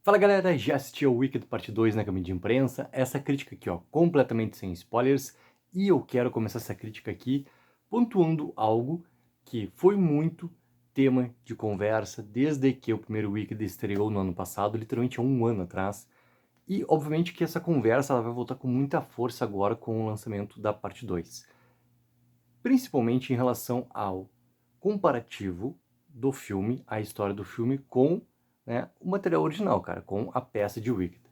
Fala galera, já assistiu ao Wicked Parte 2 na cabine de imprensa? Essa crítica aqui, ó, completamente sem spoilers, e eu quero começar essa crítica aqui pontuando algo que foi muito tema de conversa desde que o primeiro Wicked estreou no ano passado, literalmente há um ano atrás, e obviamente que essa conversa ela vai voltar com muita força agora com o lançamento da parte 2, principalmente em relação ao comparativo do filme, a história do filme com, né, o material original, cara, com a peça de Wicked.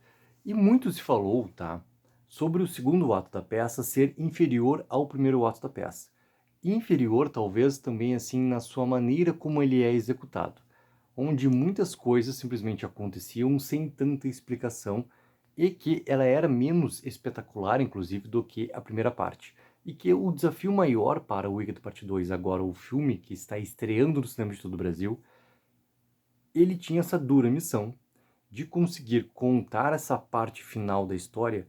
E muito se falou, tá, sobre o segundo ato da peça ser inferior ao primeiro ato da peça. Inferior, talvez, também assim na sua maneira como ele é executado, onde muitas coisas simplesmente aconteciam sem tanta explicação e que ela era menos espetacular, inclusive, do que a primeira parte. E que o desafio maior para o Wicked Parte 2, agora o filme que está estreando no cinema de todo o Brasil, ele tinha essa dura missão de conseguir contar essa parte final da história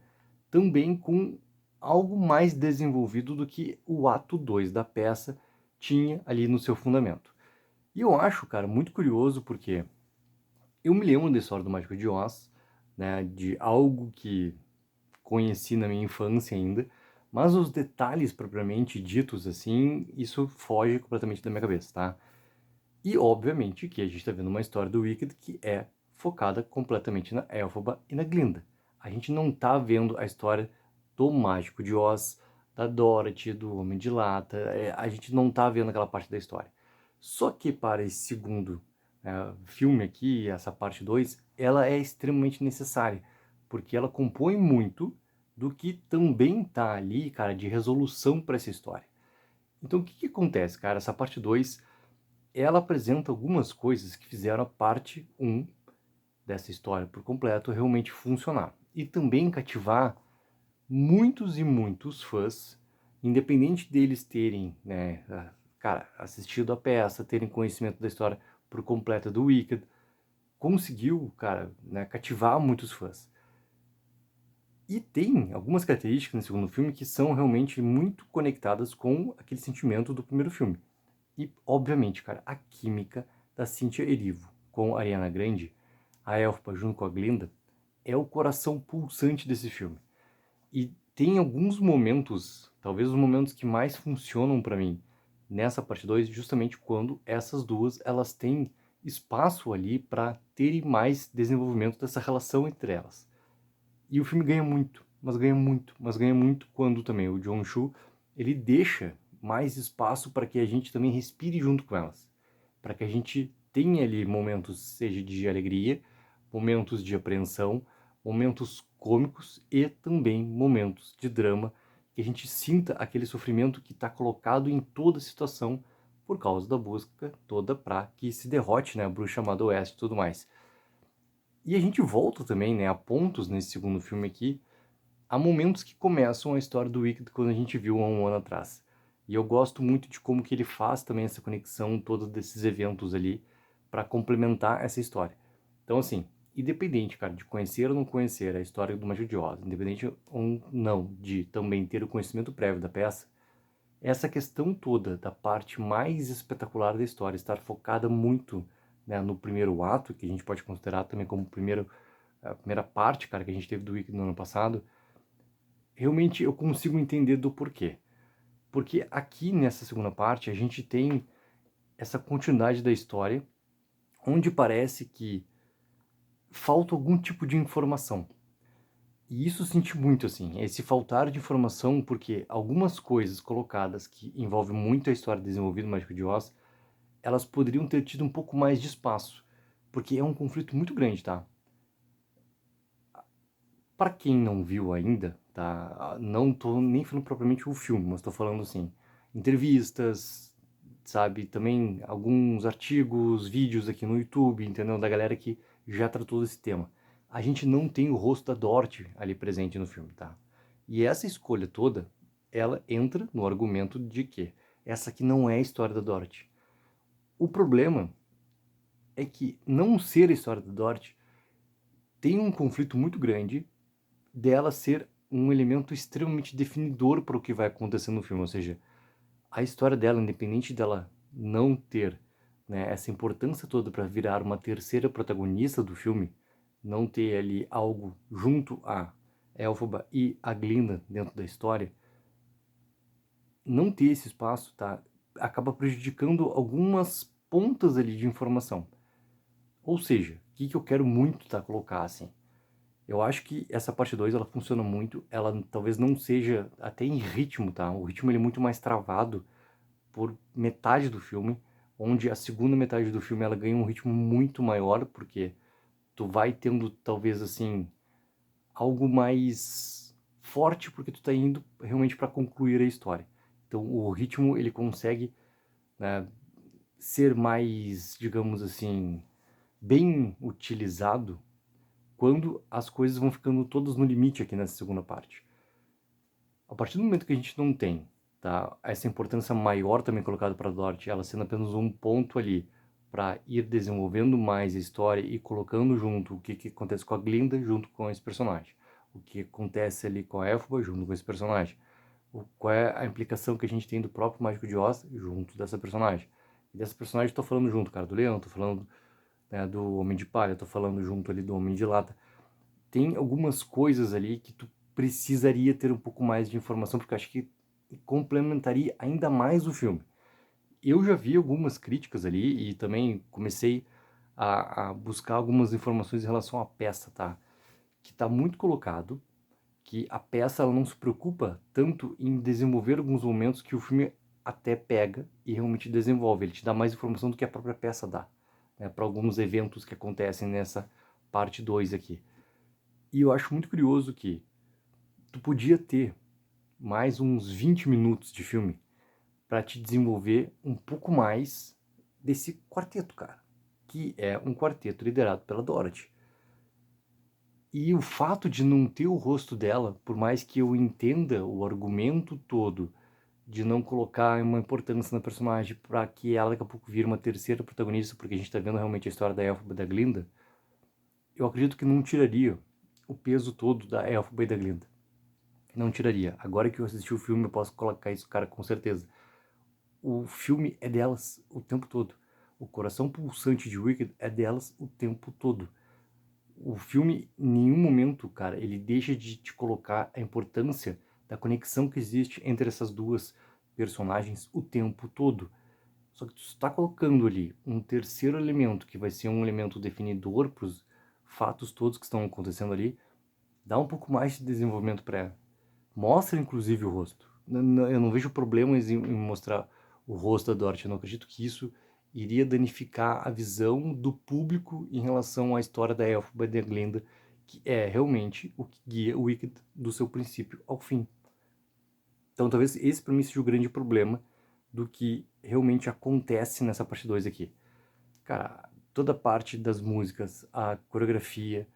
também com algo mais desenvolvido do que o ato 2 da peça tinha ali no seu fundamento. E eu acho, cara, muito curioso porque eu me lembro da história do Mágico de Oz, né, de algo que conheci na minha infância ainda, mas os detalhes propriamente ditos assim, isso foge completamente da minha cabeça, tá? E obviamente que a gente está vendo uma história do Wicked que é focada completamente na Elphaba e na Glinda. A gente não tá vendo a história do Mágico de Oz, da Dorothy, do Homem de Lata, a gente não tá vendo aquela parte da história. Só que para esse segundo filme aqui, essa parte 2, ela é extremamente necessária, porque ela compõe muito do que também tá ali, cara, de resolução para essa história. Então o que que acontece, cara? Essa parte 2 ela apresenta algumas coisas que fizeram a parte um dessa história por completo realmente funcionar. E também cativar muitos e muitos fãs, independente deles terem, né, cara, assistido a peça, terem conhecimento da história por completo do Wicked, conseguiu, cara, né, cativar muitos fãs. E tem algumas características no segundo filme que são realmente muito conectadas com aquele sentimento do primeiro filme. E, obviamente, cara, a química da Cynthia Erivo com a Ariana Grande, a Elphaba junto com a Glinda, é o coração pulsante desse filme. E tem alguns momentos, talvez os momentos que mais funcionam pra mim nessa parte 2, justamente quando essas duas elas têm espaço ali para terem mais desenvolvimento dessa relação entre elas. E o filme ganha muito, mas ganha muito, mas ganha muito quando também o Jon Chu, ele deixa mais espaço para que a gente também respire junto com elas. Para que a gente tenha ali momentos, seja de alegria, momentos de apreensão, momentos cômicos e também momentos de drama, que a gente sinta aquele sofrimento que está colocado em toda a situação por causa da busca toda para que se derrote, né, a bruxa chamada Oeste e tudo mais. E a gente volta também, né, a pontos nesse segundo filme aqui, há momentos que começam a história do Wicked quando a gente viu há um ano atrás. E eu gosto muito de como que ele faz também essa conexão, todos desses eventos ali, para complementar essa história. Então, assim, independente, cara, de conhecer ou não conhecer a história do Mágico de Oz, independente ou não de também ter o conhecimento prévio da peça, essa questão toda da parte mais espetacular da história estar focada muito, né, no primeiro ato, que a gente pode considerar também como a primeira parte, cara, que a gente teve do Wicked no ano passado, realmente eu consigo entender do porquê. Porque aqui nessa segunda parte a gente tem essa continuidade da história, onde parece que falta algum tipo de informação. E isso eu senti muito, assim, esse faltar de informação, porque algumas coisas colocadas que envolvem muito a história desenvolvida no Mágico de Oz, elas poderiam ter tido um pouco mais de espaço, porque é um conflito muito grande, tá? Para quem não viu ainda, tá? Não tô nem falando propriamente o filme, mas tô falando assim, entrevistas, sabe? Também alguns artigos, vídeos aqui no YouTube, entendeu? Da galera que já tratou desse tema. A gente não tem o rosto da Dorothy ali presente no filme, tá? E essa escolha toda, ela entra no argumento de que essa aqui não é a história da Dorothy. O problema é que não ser a história da Dorothy tem um conflito muito grande dela ser um elemento extremamente definidor para o que vai acontecer no filme, ou seja, a história dela, independente dela não ter, né, essa importância toda para virar uma terceira protagonista do filme, não ter ali algo junto a Elphaba e a Glinda dentro da história, não ter esse espaço, tá, acaba prejudicando algumas pontas ali de informação. Ou seja, o que eu quero muito colocar assim? Eu acho que essa parte 2 ela funciona muito, ela talvez não seja até em ritmo, tá? O ritmo ele é muito mais travado por metade do filme, onde a segunda metade do filme ela ganha um ritmo muito maior, porque tu vai tendo talvez assim algo mais forte porque tu tá indo realmente para concluir a história. Então o ritmo ele consegue, né, ser mais, digamos assim, bem utilizado quando as coisas vão ficando todas no limite aqui nessa segunda parte. A partir do momento que a gente não tem, tá, essa importância maior também colocada para Dorothy, ela sendo apenas um ponto ali para ir desenvolvendo mais a história e colocando junto o que acontece com a Glinda junto com esse personagem, o que acontece ali com a Elphaba junto com esse personagem, qual é a implicação que a gente tem do próprio Mágico de Oz junto dessa personagem. E dessa personagem eu tô falando junto, cara, do Leão, tô falando, né, do Homem de Palha, tô falando junto ali do Homem de Lata. Tem algumas coisas ali que tu precisaria ter um pouco mais de informação, porque eu acho que complementaria ainda mais o filme. Eu já vi algumas críticas ali e também comecei a buscar algumas informações em relação à peça, tá? Que tá muito colocado, que a peça ela não se preocupa tanto em desenvolver alguns momentos que o filme até pega e realmente desenvolve. Ele te dá mais informação do que a própria peça dá, né, para alguns eventos que acontecem nessa parte 2 aqui. E eu acho muito curioso que tu podia ter mais uns 20 minutos de filme para te desenvolver um pouco mais desse quarteto, cara, que é um quarteto liderado pela Dorothy. E o fato de não ter o rosto dela, por mais que eu entenda o argumento todo de não colocar uma importância na personagem para que ela daqui a pouco vire uma terceira protagonista, porque a gente tá vendo realmente a história da Elphaba e da Glinda, eu acredito que não tiraria o peso todo da Elphaba e da Glinda. Não tiraria. Agora que eu assisti o filme, eu posso colocar isso, cara, com certeza. O filme é delas o tempo todo. O coração pulsante de Wicked é delas o tempo todo. O filme, em nenhum momento, cara, ele deixa de te colocar a importância da conexão que existe entre essas duas personagens o tempo todo. Só que tu está colocando ali um terceiro elemento, que vai ser um elemento definidor para os fatos todos que estão acontecendo ali, dá um pouco mais de desenvolvimento para ela. Mostra inclusive o rosto. Eu não vejo problemas em mostrar o rosto da Dorothy. Eu não acredito que isso iria danificar a visão do público em relação à história da Elphaba e da Glinda, que é realmente o que guia o Wicked do seu princípio ao fim. Então talvez esse para mim seja o grande problema do que realmente acontece nessa parte 2 aqui. Cara, toda a parte das músicas, a coreografia,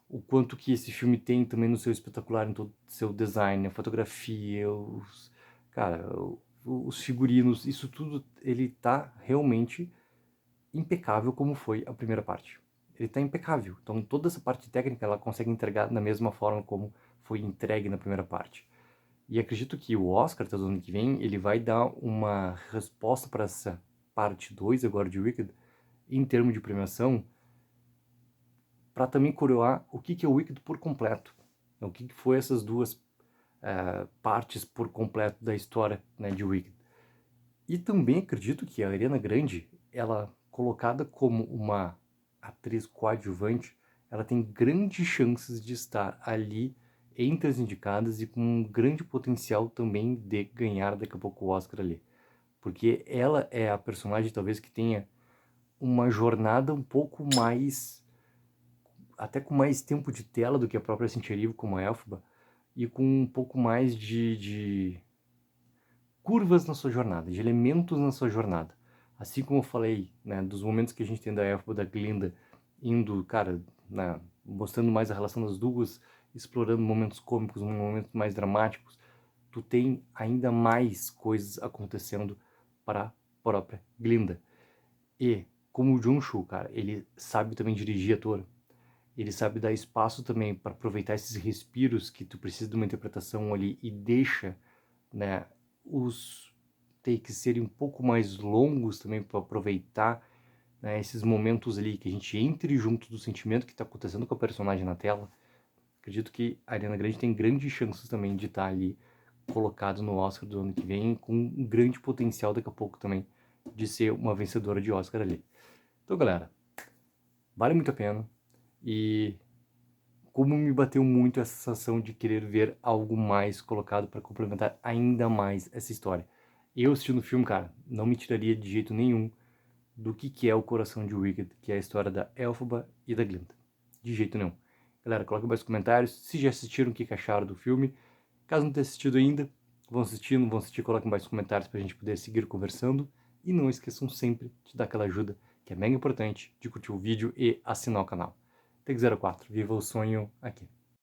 o quanto que esse filme tem também no seu espetacular, em todo o seu design, a fotografia, cara, os figurinos, isso tudo, ele tá realmente impecável como foi a primeira parte. Ele tá impecável. Então toda essa parte técnica ela consegue entregar da mesma forma como foi entregue na primeira parte. E acredito que o Oscar, tá, do ano que vem, ele vai dar uma resposta para essa parte 2 agora de Wicked, em termos de premiação, para também coroar o que é o Wicked por completo. O que foi essas duas partes por completo da história, né, de Wicked. E também acredito que a Ariana Grande, ela colocada como uma atriz coadjuvante, ela tem grandes chances de estar ali entre as indicadas e com um grande potencial também de ganhar daqui a pouco o Oscar ali. Porque ela é a personagem talvez que tenha uma jornada um pouco mais, até com mais tempo de tela do que a própria Cynthia Erivo como a Elphaba, e com um pouco mais de curvas na sua jornada, de elementos na sua jornada. Assim como eu falei, né, dos momentos que a gente tem da Elphaba, da Glinda, indo, cara, né, mostrando mais a relação das duas, explorando momentos cômicos, momentos mais dramáticos, tu tem ainda mais coisas acontecendo para a própria Glinda. E, como o Jun-Shu, cara, ele sabe também dirigir ator, ele sabe dar espaço também para aproveitar esses respiros que tu precisa de uma interpretação ali e deixa, né, os takes serem um pouco mais longos também para aproveitar né, esses momentos ali que a gente entre junto do sentimento que está acontecendo com a personagem na tela, acredito que a Ariana Grande tem grandes chances também de estar ali colocado no Oscar do ano que vem, com um grande potencial daqui a pouco também de ser uma vencedora de Oscar ali. Então, galera, vale muito a pena. E como me bateu muito essa sensação de querer ver algo mais colocado para complementar ainda mais essa história. Eu assistindo o filme, cara, não me tiraria de jeito nenhum do que é o coração de Wicked, que é a história da Elphaba e da Glinda. De jeito nenhum. Galera, coloquem mais comentários se já assistiram, o que acharam do filme. Caso não tenha assistido ainda, vão assistir, não vão assistir, coloquem mais comentários para a gente poder seguir conversando. E não esqueçam sempre de dar aquela ajuda, que é mega importante, de curtir o vídeo e assinar o canal. Tech04, viva o sonho aqui.